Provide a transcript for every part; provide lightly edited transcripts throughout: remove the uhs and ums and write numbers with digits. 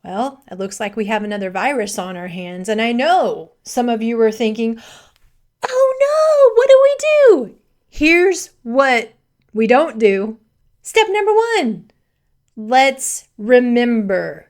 Well, it looks like we have another virus on our hands. And I know some of you are thinking, oh no, what do we do? Here's what we don't do. Step number 1, let's remember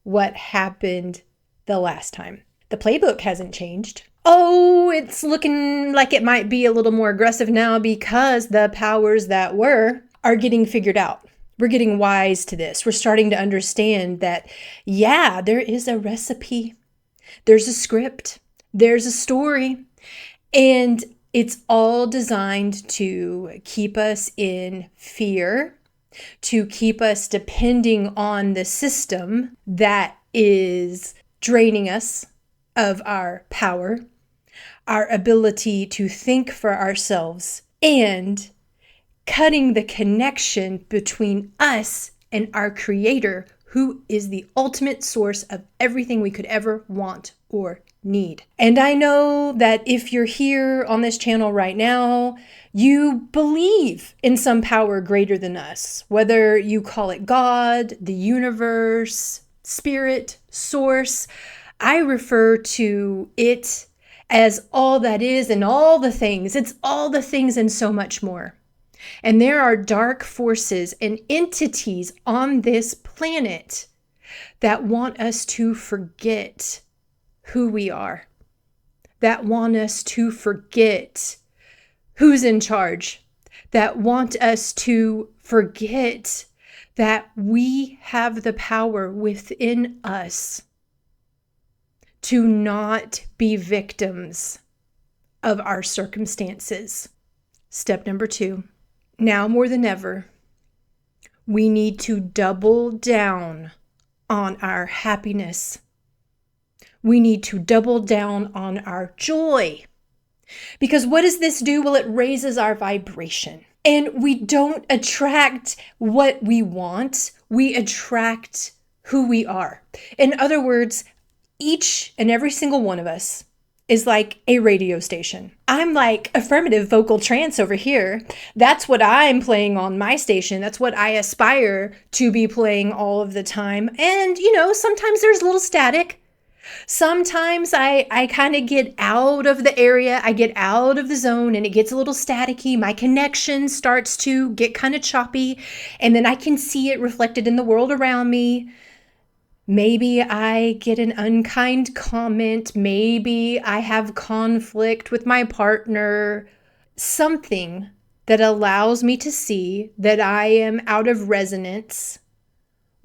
what happened the last time. The playbook hasn't changed. Oh, it's looking like it might be a little more aggressive now because the powers that were are getting figured out. We're getting wise to this. We're starting to understand that, yeah, there is a recipe. There's a script. There's a story. And it's all designed to keep us in fear, to keep us depending on the system that is draining us of our power, our ability to think for ourselves, and cutting the connection between us and our Creator, who is the ultimate source of everything we could ever want or need. And I know that if you're here on this channel right now, you believe in some power greater than us, whether you call it God, the universe, spirit, source. I refer to it as all that is and all the things. It's all the things and so much more. And there are dark forces and entities on this planet that want us to forget who we are, that want us to forget who's in charge, that want us to forget that we have the power within us to not be victims of our circumstances. Step number 2. Now more than ever, we need to double down on our happiness. We need to double down on our joy. Because what does this do? Well, it raises our vibration. And we don't attract what we want. We attract who we are. In other words, each and every single one of us is like a radio station. I'm like affirmative vocal trance over here. That's what I'm playing on my station. That's what I aspire to be playing all of the time. And, sometimes there's a little static. Sometimes I kind of get out of the area. I get out of the zone and it gets a little staticky. My connection starts to get kind of choppy. And then I can see it reflected in the world around me. Maybe I get an unkind comment. Maybe I have conflict with my partner. Something that allows me to see that I am out of resonance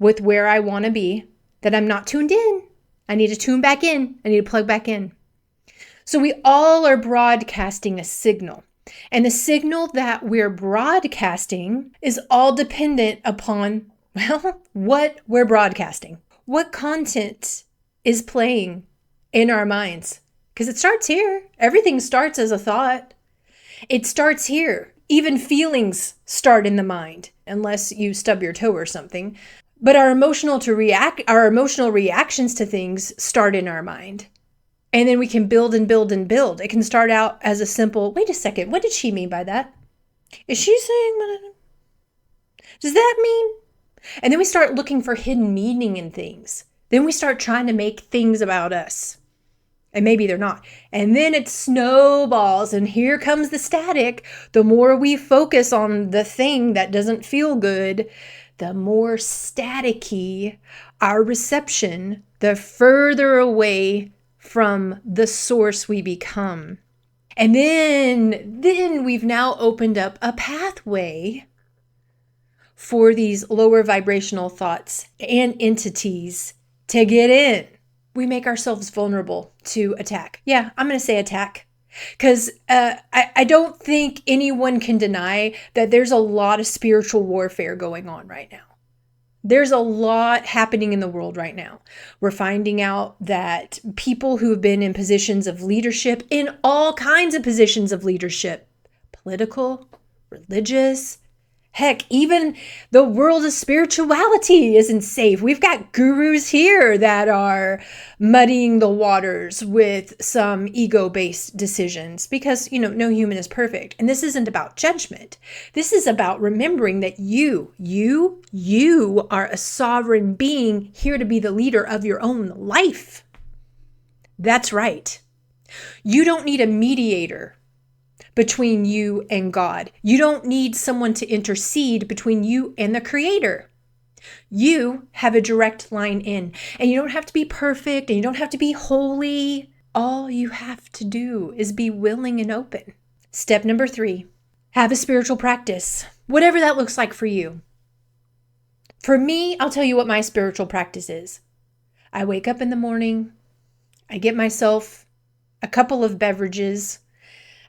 with where I want to be, that I'm not tuned in. I need to tune back in. I need to plug back in. So we all are broadcasting a signal. And the signal that we're broadcasting is all dependent upon, what we're broadcasting. What content is playing in our minds? Because it starts here. Everything starts as a thought. It starts here. Even feelings start in the mind, unless you stub your toe or something. But our emotional reactions to things start in our mind. And then we can build and build and build. It can start out as a simple, wait a second, what did she mean by that? Is she saying, does that mean? And then we start looking for hidden meaning in things. Then we start trying to make things about us. And maybe they're not. And then it snowballs and here comes the static. The more we focus on the thing that doesn't feel good, the more staticky our reception, the further away from the source we become. And then we've now opened up a pathway for these lower vibrational thoughts and entities to get in. We make ourselves vulnerable to attack. Yeah, I'm going to say attack. Because I don't think anyone can deny that there's a lot of spiritual warfare going on right now. There's a lot happening in the world right now. We're finding out that people who have been in positions of leadership, in all kinds of positions of leadership, political, religious, Heck, even the world of spirituality isn't safe. We've got gurus here that are muddying the waters with some ego-based decisions because, no human is perfect. And this isn't about judgment. This is about remembering that you are a sovereign being here to be the leader of your own life. That's right. You don't need a mediator between you and God. You don't need someone to intercede between you and the Creator. You have a direct line in, and you don't have to be perfect and you don't have to be holy. All you have to do is be willing and open. Step number 3, have a spiritual practice, whatever that looks like for you. For me, I'll tell you what my spiritual practice is. I wake up in the morning, I get myself a couple of beverages,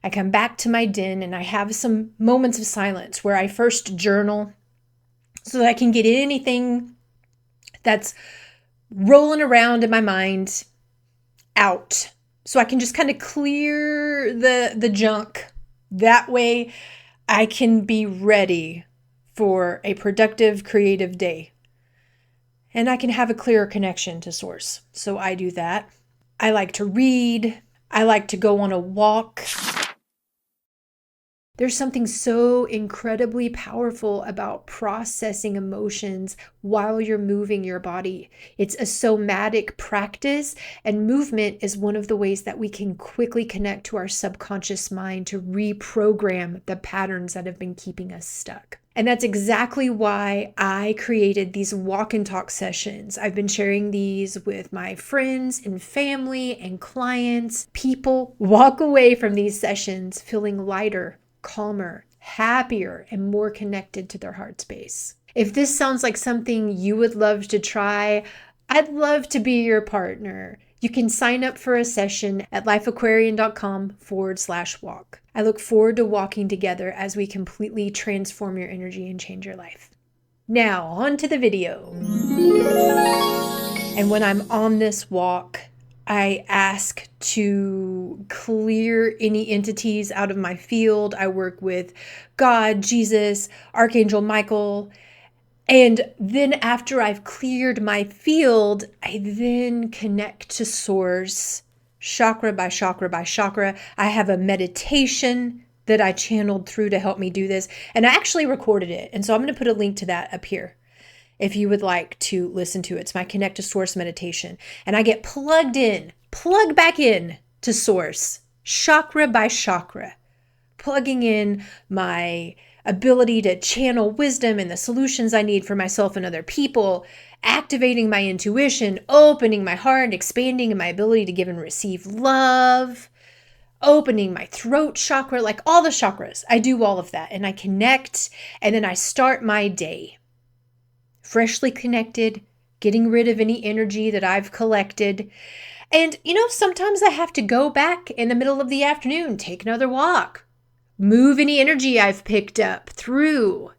I come back to my den and I have some moments of silence where I first journal so that I can get anything that's rolling around in my mind out. So I can just kind of clear the junk. That way I can be ready for a productive, creative day. And I can have a clearer connection to source. So I do that. I like to read. I like to go on a walk. There's something so incredibly powerful about processing emotions while you're moving your body. It's a somatic practice, and movement is one of the ways that we can quickly connect to our subconscious mind to reprogram the patterns that have been keeping us stuck. And that's exactly why I created these walk and talk sessions. I've been sharing these with my friends and family and clients. People walk away from these sessions feeling lighter, calmer, happier, and more connected to their heart space. If this sounds like something you would love to try, I'd love to be your partner. You can sign up for a session at lifeaquarian.com/walk. I look forward to walking together as we completely transform your energy and change your life. Now, on to the video. And when I'm on this walk, I ask to clear any entities out of my field. I work with God, Jesus, Archangel Michael. And then after I've cleared my field, I then connect to source, chakra by chakra by chakra. I have a meditation that I channeled through to help me do this. And I actually recorded it. And so I'm going to put a link to that up here if you would like to listen to it. It's my Connect to Source meditation. And I get plugged back in to source, chakra by chakra, plugging in my ability to channel wisdom and the solutions I need for myself and other people, activating my intuition, opening my heart, expanding my ability to give and receive love, opening my throat chakra, like all the chakras. I do all of that and I connect, and then I start my day freshly connected, getting rid of any energy that I've collected. And, sometimes I have to go back in the middle of the afternoon, take another walk, move any energy I've picked up through,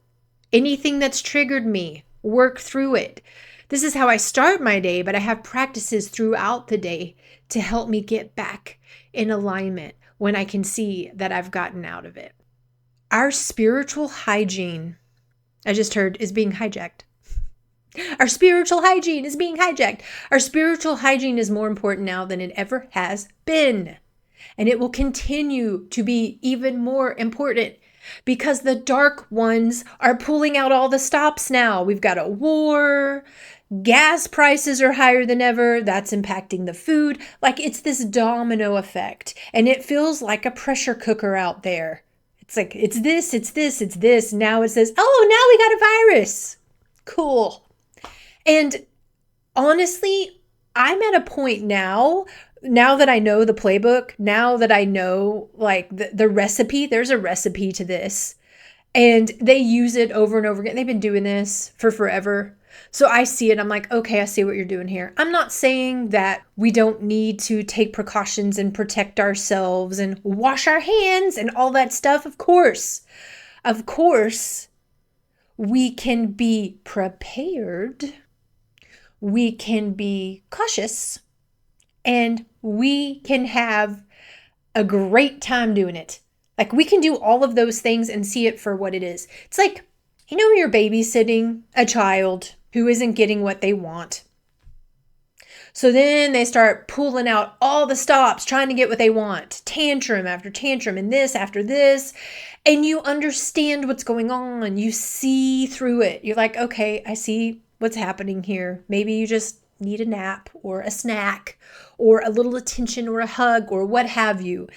anything that's triggered me, work through it. This is how I start my day, but I have practices throughout the day to help me get back in alignment when I can see that I've gotten out of it. Our spiritual hygiene, I just heard, is being hijacked. Our spiritual hygiene is being hijacked. Our spiritual hygiene is more important now than it ever has been. And it will continue to be even more important because the dark ones are pulling out all the stops now. We've got a war. Gas prices are higher than ever. That's impacting the food. Like, it's this domino effect. And it feels like a pressure cooker out there. It's like, it's this. Now it says, oh, now we got a virus. Cool. And honestly, I'm at a point now that I know the playbook, now that I know like the recipe, there's a recipe to this, and they use it over and over again. They've been doing this for forever. So I see it. I'm like, okay, I see what you're doing here. I'm not saying that we don't need to take precautions and protect ourselves and wash our hands and all that stuff. Of course, we can be prepared. We can be cautious, and we can have a great time doing it. Like, we can do all of those things and see it for what it is. It's like You know, you're babysitting a child who isn't getting what they want. So then they start pulling out all the stops, trying to get what they want. Tantrum after tantrum and this after this. And you understand what's going on. You see through it. You're like, okay, I see what's happening here. Maybe you just need a nap or a snack or a little attention or a hug or what have you.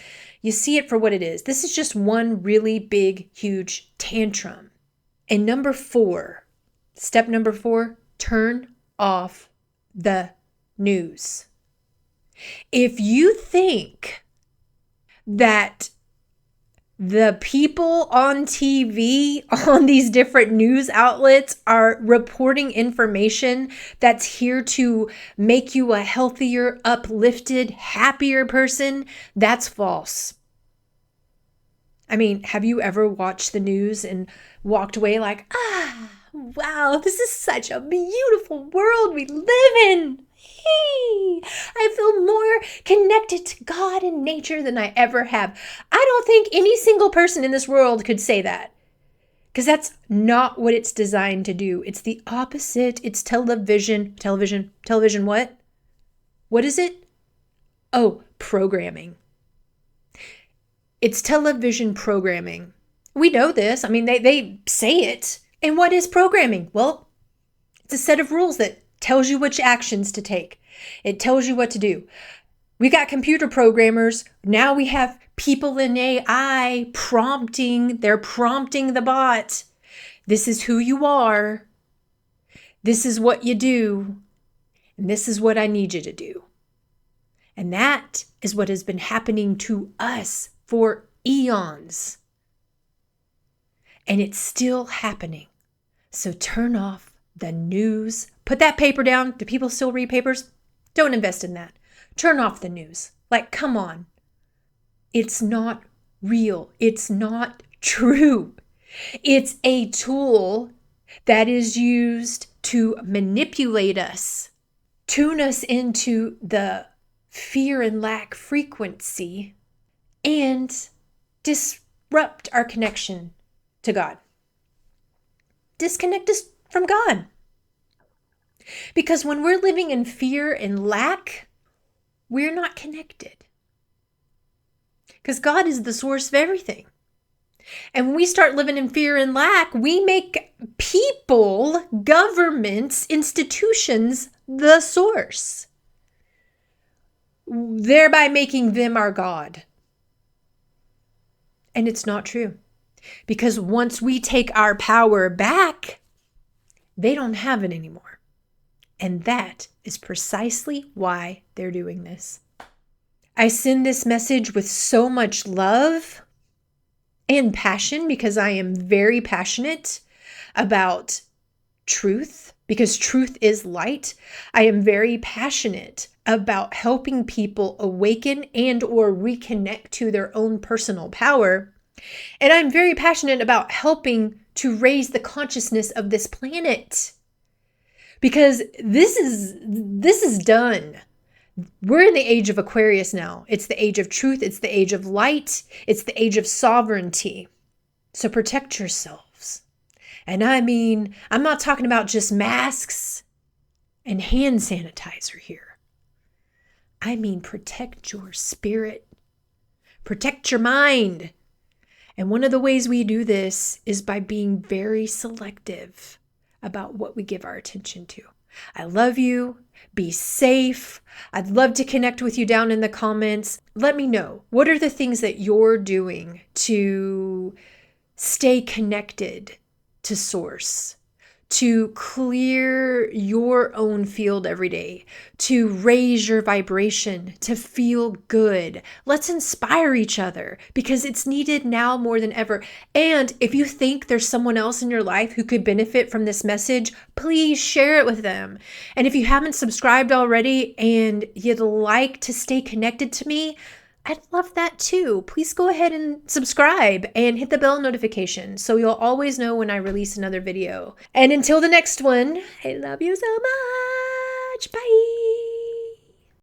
You see it for what it is. This is just one really big, huge tantrum. And step number 4, turn off the news. If you think that the people on TV, on these different news outlets are reporting information that's here to make you a healthier, uplifted, happier person, that's false. I mean, have you ever watched the news and walked away like, wow, this is such a beautiful world we live in. Hey, I feel more connected to God and nature than I ever have. I don't think any single person in this world could say that, because that's not what it's designed to do. It's the opposite. It's television. What? What is it? Oh, programming. It's television programming. We know this. I mean, they say it. And what is programming? Well, it's a set of rules that tells you which actions to take. It tells you what to do. We got computer programmers. Now we have people in AI prompting. They're prompting the bot. This is who you are. This is what you do. And this is what I need you to do. And that is what has been happening to us for eons. And it's still happening. So turn off the news. Put that paper down. Do people still read papers? Don't invest in that. Turn off the news. Like, come on. It's not real. It's not true. It's a tool that is used to manipulate us, tune us into the fear and lack frequency, and disrupt our connection to God. Disconnect us from God. Because when we're living in fear and lack, we're not connected. Because God is the source of everything. And when we start living in fear and lack, we make people, governments, institutions the source, thereby making them our God. And it's not true. Because once we take our power back, they don't have it anymore. And that is precisely why they're doing this. I send this message with so much love and passion, because I am very passionate about truth, because truth is light. I am very passionate about helping people awaken and or reconnect to their own personal power. And I'm very passionate about helping to raise the consciousness of this planet. Because this is done. We're in the age of Aquarius now. It's the age of truth. It's the age of light. It's the age of sovereignty. So protect yourselves. And I mean, I'm not talking about just masks and hand sanitizer here. I mean, protect your spirit. Protect your mind. And one of the ways we do this is by being very selective about what we give our attention to. I love you. Be safe. I'd love to connect with you down in the comments. Let me know. What are the things that you're doing to stay connected to source, to clear your own field every day, to raise your vibration, to feel good? Let's inspire each other, because it's needed now more than ever. And if you think there's someone else in your life who could benefit from this message, please share it with them. And if you haven't subscribed already and you'd like to stay connected to me, I'd love that too. Please go ahead and subscribe and hit the bell notification so you'll always know when I release another video. And until the next one, I love you so much. Bye.